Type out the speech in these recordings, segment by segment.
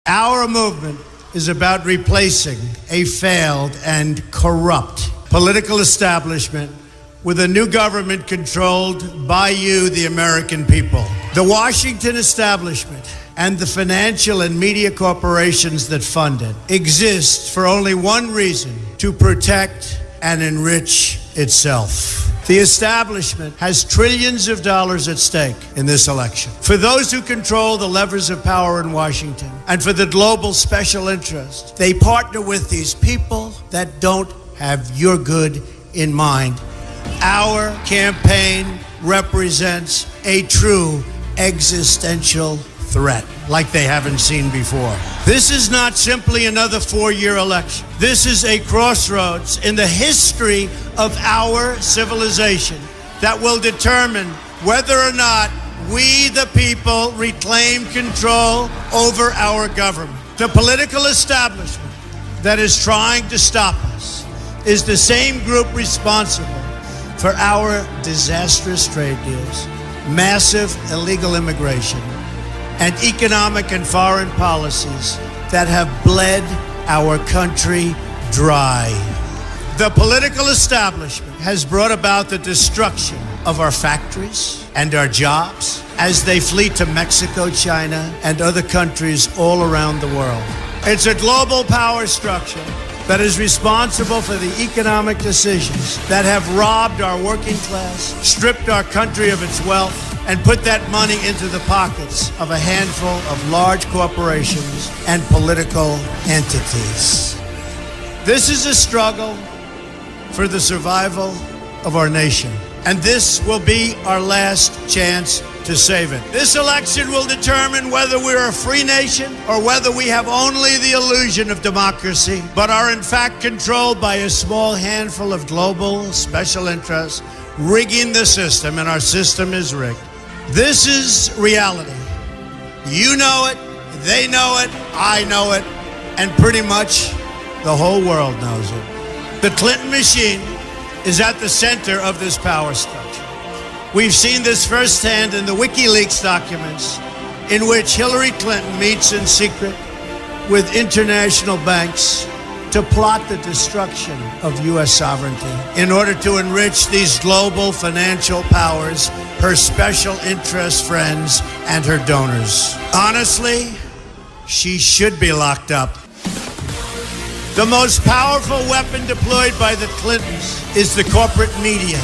Our movement is about replacing a failed and corrupt political establishment with a new government controlled by you, the American people. The Washington establishment and the financial and media corporations that fund it exist for only one reason: to protect and enrich itself. The establishment has trillions of dollars at stake in this election. For those who control the levers of power in Washington and for the global special interest, they partner with these people that don't have your good in mind. Our campaign represents a true existential threat like they haven't seen before. This is not simply another 4-year election. This is a crossroads in the history of our civilization that will determine whether or not we, the people, reclaim control over our government. The political establishment that is trying to stop us is the same group responsible for our disastrous trade deals, massive illegal immigration, and economic and foreign policies that have bled our country dry. The political establishment has brought about the destruction of our factories and our jobs as they flee to Mexico, China, and other countries all around the world. It's a global power structure that is responsible for the economic decisions that have robbed our working class, stripped our country of its wealth, and put that money into the pockets of a handful of large corporations and political entities. This is a struggle for the survival of our nation, and this will be our last chance to save it. This election will determine whether we're a free nation or whether we have only the illusion of democracy, but are in fact controlled by a small handful of global special interests rigging the system, and our system is rigged. This is reality. You know it, they know it, I know it, and pretty much the whole world knows it. The Clinton machine is at the center of this power structure. We've seen this firsthand in the WikiLeaks documents, in which Hillary Clinton meets in secret with international banks to plot the destruction of U.S. sovereignty in order to enrich these global financial powers, her special interest friends, and her donors. Honestly, she should be locked up. The most powerful weapon deployed by the Clintons is the corporate media,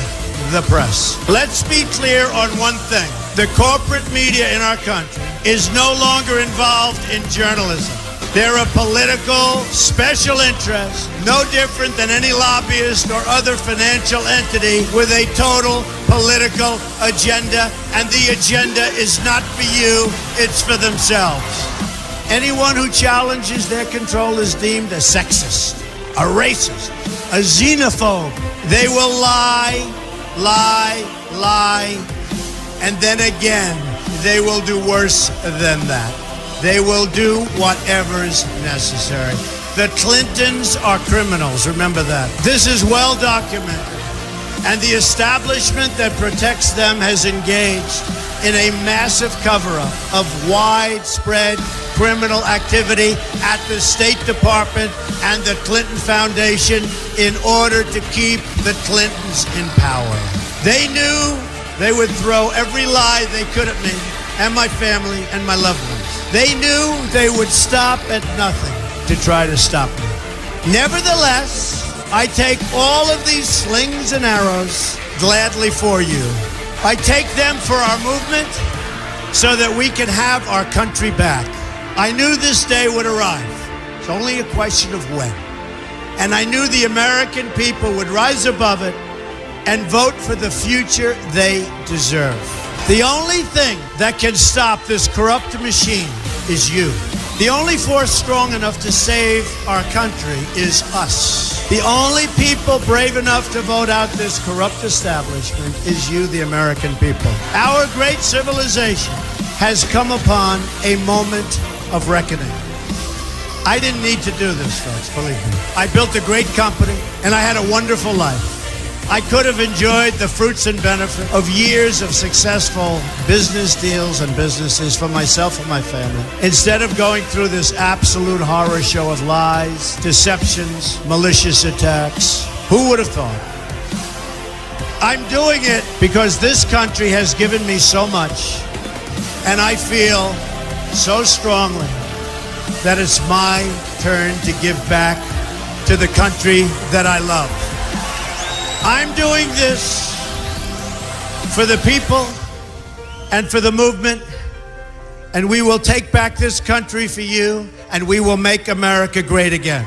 the press. Let's be clear on one thing. The corporate media in our country is no longer involved in journalism. They're a political special interest, no different than any lobbyist or other financial entity with a total political agenda, and the agenda is not for you, it's for themselves. Anyone who challenges their control is deemed a sexist, a racist, a xenophobe. They will lie, and then again, they will do worse than that. They will do whatever is necessary. The Clintons are criminals, remember that. This is well documented, and the establishment that protects them has engaged in a massive cover-up of widespread criminal activity at the State Department and the Clinton Foundation in order to keep the Clintons in power. They knew they would throw every lie they could at me and my family and my loved ones. They knew they would stop at nothing to try to stop me. Nevertheless, I take all of these slings and arrows gladly for you. I take them for our movement so that we can have our country back. I knew this day would arrive. It's only a question of when. And I knew the American people would rise above it and vote for the future they deserve. The only thing that can stop this corrupt machine is you. The only force strong enough to save our country is us. The only people brave enough to vote out this corrupt establishment is you, the American people. Our great civilization has come upon a moment of reckoning. I didn't need to do this, folks, believe me. I built a great company, and I had a wonderful life. I could have enjoyed the fruits and benefit of years of successful business deals and businesses for myself and my family, instead of going through this absolute horror show of lies, deceptions, malicious attacks. Who would have thought? I'm doing it because this country has given me so much, and I feel so strongly that it's my turn to give back to the country that I love. I'm doing this for the people and for the movement, and we will take back this country for you, and we will make America great again.